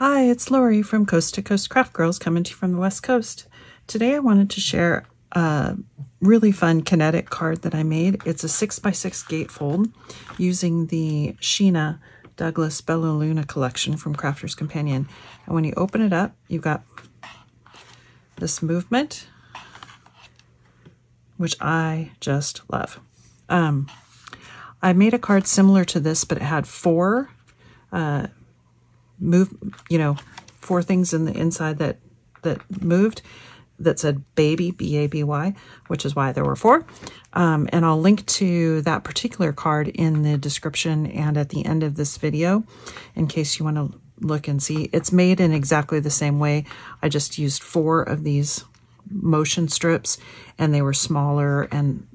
Hi, it's Lori from Coast to Coast Craft Girls coming to you from the West Coast. Today I wanted to share a really fun kinetic card that I made. It's a 6x6 gatefold using the Sheena Douglas Bella Luna collection from Crafter's Companion. And when you open it up, you've got this movement, which I just love. I made a card similar to this, but it had four four things in the inside that moved that said baby, B-A-B-Y, which is why there were four. And I'll link to that particular card in the description and at the end of this video in case you want to look and see. It's made in exactly the same way. I just used four of these motion strips and they were smaller and,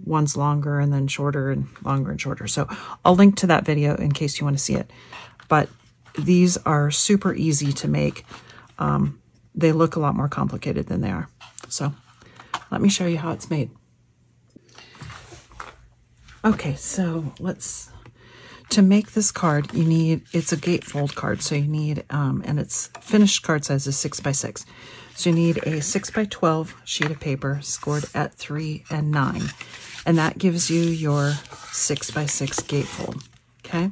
one's longer and then shorter and longer and shorter. So I'll link to that video in case you want to see it. But these are super easy to make. They look a lot more complicated than they are. So let me show you how it's made. Okay, so to make this card, it's a gatefold card. So you need, and it's finished card size is 6x6. So you need a 6x12 sheet of paper scored at 3 and 9. And that gives you your 6x6 gatefold. Okay,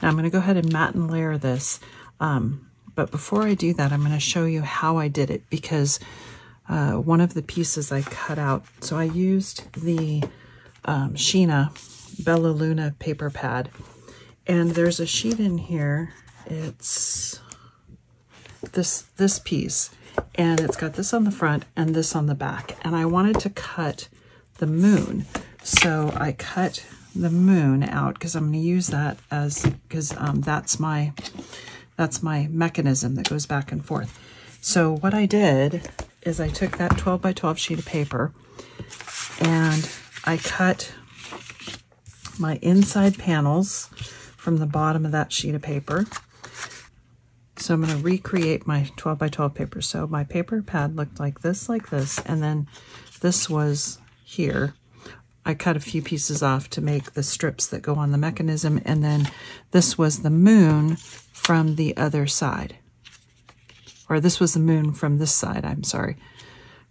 now I'm going to go ahead and matte and layer this. But before I do that, I'm going to show you how I did it because one of the pieces I cut out. So I used the Sheena Bella Luna paper pad. And there's a sheet in here. It's this piece. And it's got this on the front and this on the back. And I wanted to cut the moon. So I cut the moon out because I'm going to use that because that's my mechanism that goes back and forth. So what I did is I took that 12x12 sheet of paper and I cut my inside panels from the bottom of that sheet of paper. So I'm going to recreate my 12x12 paper. So my paper pad looked like this, and then this was here. I cut a few pieces off to make the strips that go on the mechanism, and then this was the moon from the other side. Or this was the moon from this side, I'm sorry,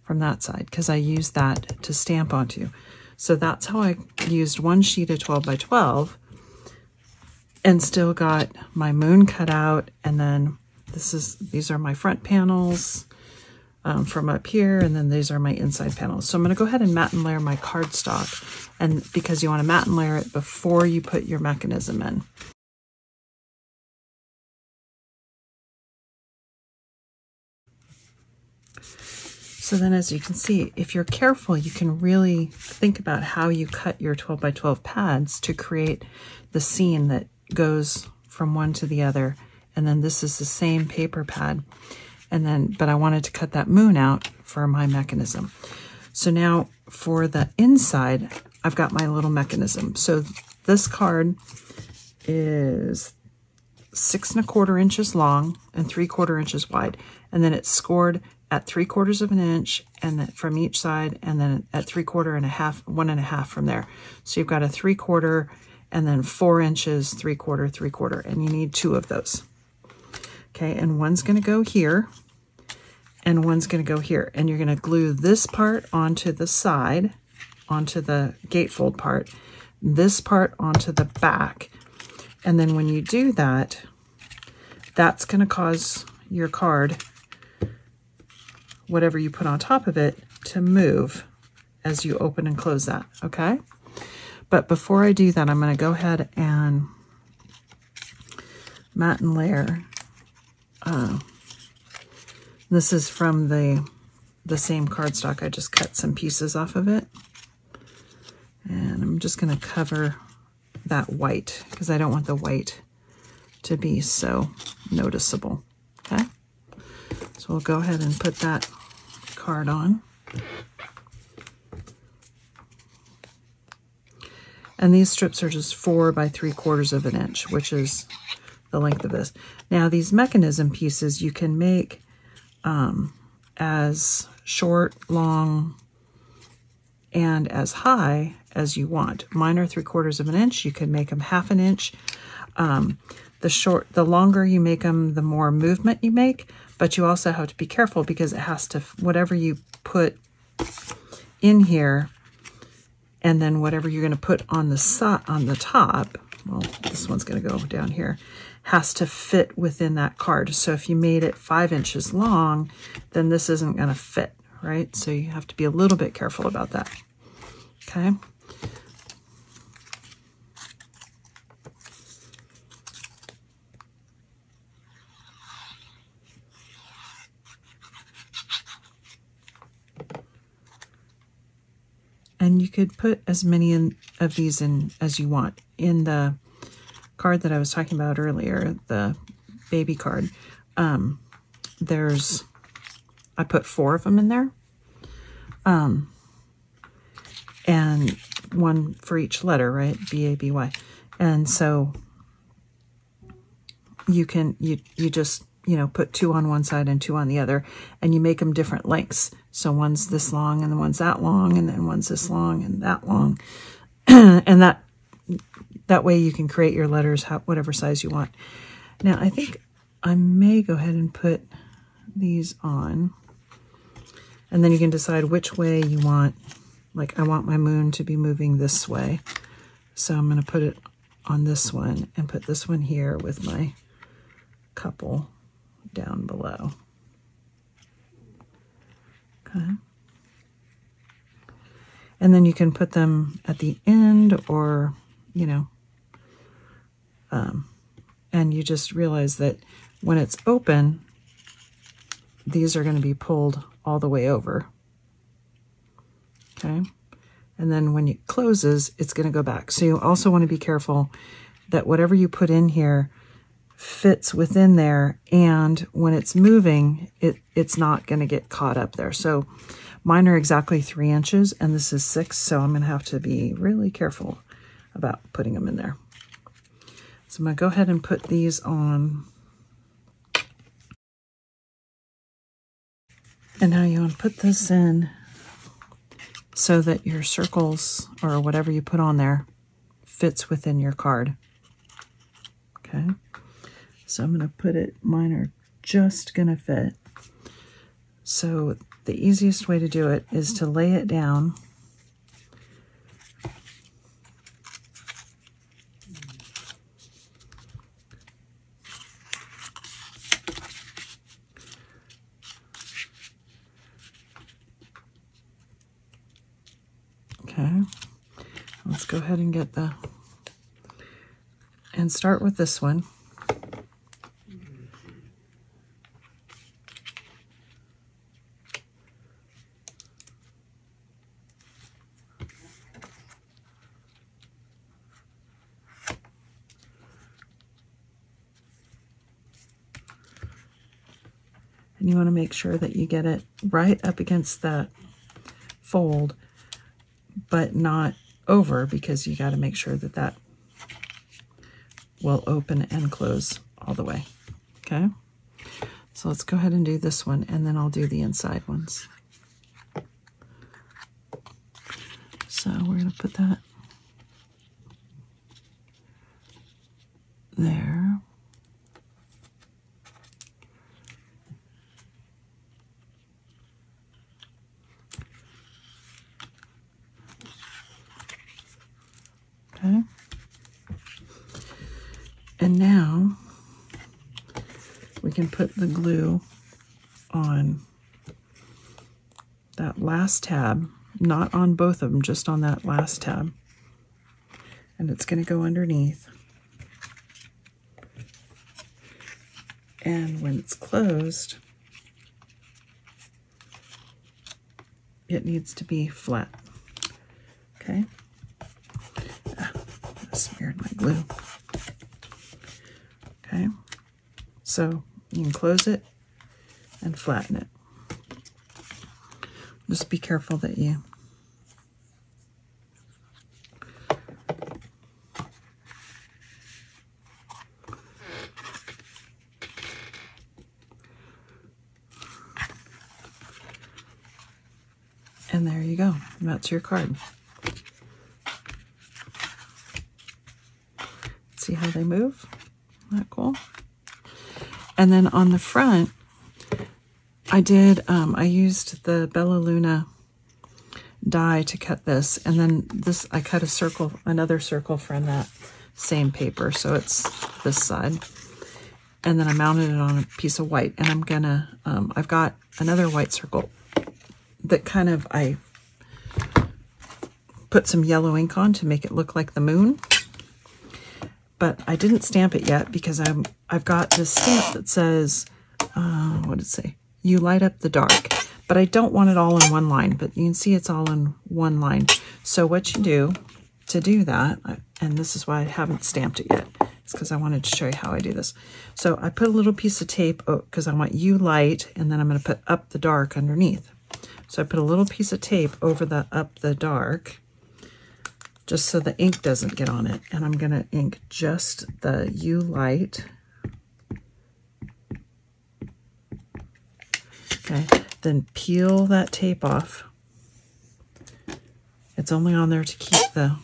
from that side, because I used that to stamp onto. So that's how I used one sheet of 12x12 and still got my moon cut out, and then these are my front panels from up here, and then these are my inside panels. So I'm going to go ahead and matte and layer my cardstock, and because you want to matte and layer it before you put your mechanism in. So then as you can see, if you're careful, you can really think about how you cut your 12x12 pads to create the scene that goes from one to the other. And then this is the same paper pad. But I wanted to cut that moon out for my mechanism. So now for the inside, I've got my little mechanism. So this card is 6 1/4 inches long and 3/4 inches wide. And then it's scored at 3/4 of an inch and then from each side, and then at 3/4 and a half, 1 1/2 from there. So you've got a 3/4 and then 4 inches, 3/4, 3/4, and you need 2 of those. Okay, and one's going to go here, and one's going to go here. And you're going to glue this part onto the side, onto the gatefold part, this part onto the back. And then when you do that, that's going to cause your card, whatever you put on top of it, to move as you open and close that, okay? But before I do that, I'm going to go ahead and matte and layer. This is from the same cardstock. I just cut some pieces off of it. And I'm just going to cover that white because I don't want the white to be so noticeable. Okay? So we'll go ahead and put that card on. And these strips are just 4 by 3/4 of an inch, which is the length of this. Now these mechanism pieces you can make as short, long, and as high as you want. Mine are 3/4 of an inch. You can make them 1/2 inch. the longer you make them, the more movement you make, but you also have to be careful because it has to, whatever you put in here, and then whatever you're going to put on the top, well, this one's going to go down here, has to fit within that card. So if you made it 5 inches long, then this isn't going to fit, right? So you have to be a little bit careful about that. Okay. And you could put as many of these in as you want. In the card that I was talking about earlier, the baby card, I put 4 of them in there. And one for each letter, right? B-A-B-Y. And so you just, put 2 on one side and 2 on the other, and you make them different lengths. So one's this long and the one's that long, and then one's this long and that long. And that way you can create your letters whatever size you want. Now I think I may go ahead and put these on, and then you can decide which way you want. Like, I want my moon to be moving this way, so I'm going to put it on this one and put this one here with my couple down below. Okay. And then you can put them at the end, or, and you just realize that when it's open, these are going to be pulled all the way over. Okay. And then when it closes, it's going to go back. So you also want to be careful that whatever you put in here fits within there, and when it's moving, it's not going to get caught up there. So mine are exactly 3 inches, and this is 6, so I'm going to have to be really careful about putting them in there. So I'm going to go ahead and put these on. And now you want to put this in so that your circles, or whatever you put on there, fits within your card. Okay. So I'm going to put it, mine are just going to fit. So the easiest way to do it is to lay it down. Okay. Let's go ahead and and start with this one. And you want to make sure that you get it right up against that fold, but not over, because you got to make sure that that will open and close all the way. Okay. So let's go ahead and do this one, and then I'll do the inside ones. So we're going to put that there. Okay. And now we can put the glue on that last tab, not on both of them, just on that last tab. And it's going to go underneath. And when it's closed, it needs to be flat. Okay. I smeared my glue. Okay. So you can close it and flatten it. Just be careful that you and there you go. That's your card. See how they move? Isn't that cool? And then on the front, I used the Bella Luna die to cut this, and then this, I cut a circle, another circle from that same paper, so it's this side. And then I mounted it on a piece of white, and I'm gonna, I've got another white circle that kind of, I put some yellow ink on to make it look like the moon. But I didn't stamp it yet because I've got this stamp that says, what did it say? You light up the dark. But I don't want it all in one line, but you can see it's all in one line. So what you do to do that, and this is why I haven't stamped it yet, it's because I wanted to show you how I do this. So I put a little piece of tape, because I want you light, and then I'm going to put up the dark underneath. So I put a little piece of tape over the up the dark, just so the ink doesn't get on it. And I'm going to ink just the you light. Okay, then peel that tape off. It's only on there to keep the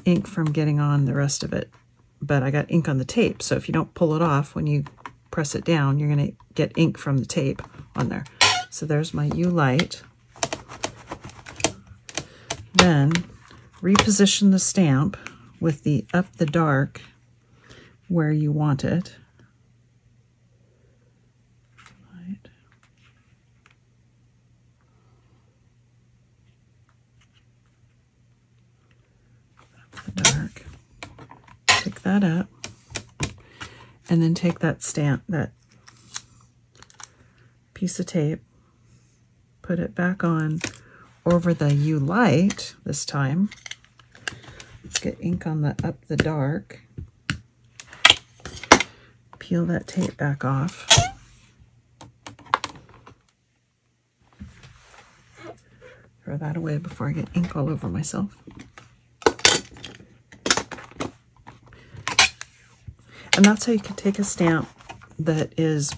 ink from getting on the rest of it. But I got ink on the tape, so if you don't pull it off, when you press it down, you're going to get ink from the tape on there. So there's my you light. Then reposition the stamp with the up the dark where you want it. Right. Up the dark. Pick that up, and then take that stamp, that piece of tape, put it back on over the you light this time. Let's get ink on the up the dark. Peel that tape back off. Throw that away before I get ink all over myself. And that's how you can take a stamp that is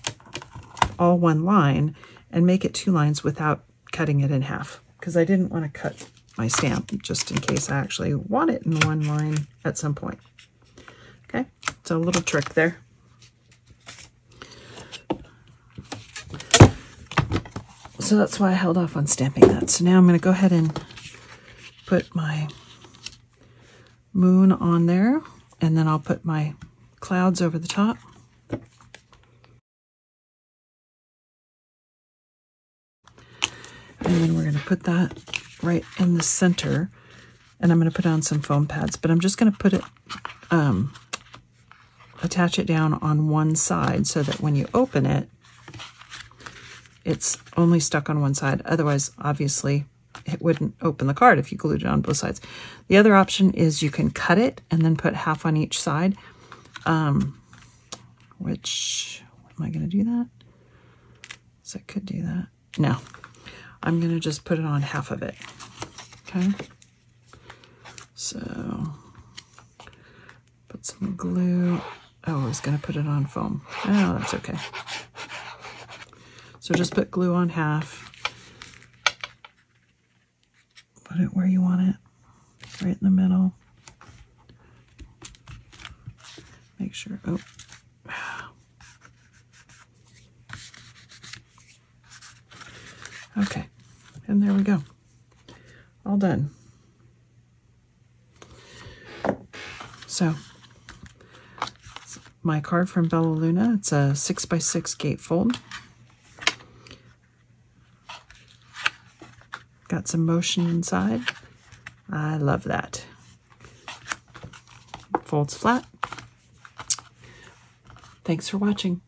all one line and make it two lines without cutting it in half. Because I didn't want to cut my stamp just in case I actually want it in one line at some point. Okay, so a little trick there. So that's why I held off on stamping that. So now I'm going to go ahead and put my moon on there, and then I'll put my clouds over the top. And then we're going to put that right in the center, and I'm going to put on some foam pads, but I'm just going to put it, attach it down on one side so that when you open it, it's only stuck on one side. Otherwise, obviously, it wouldn't open the card if you glued it on both sides. The other option is you can cut it and then put half on each side. Which, am I going to do that? So I could do that. No, I'm going to just put it on half of it. Okay. So, put some glue. Oh, I was going to put it on foam. Oh, that's okay. So just put glue on half. Put it where you want it, right in the middle. Make sure, oh. Okay, and there we go. All done. So, my card from Bella Luna, it's a 6x6 gatefold. Got some motion inside. I love that. Folds flat. Thanks for watching.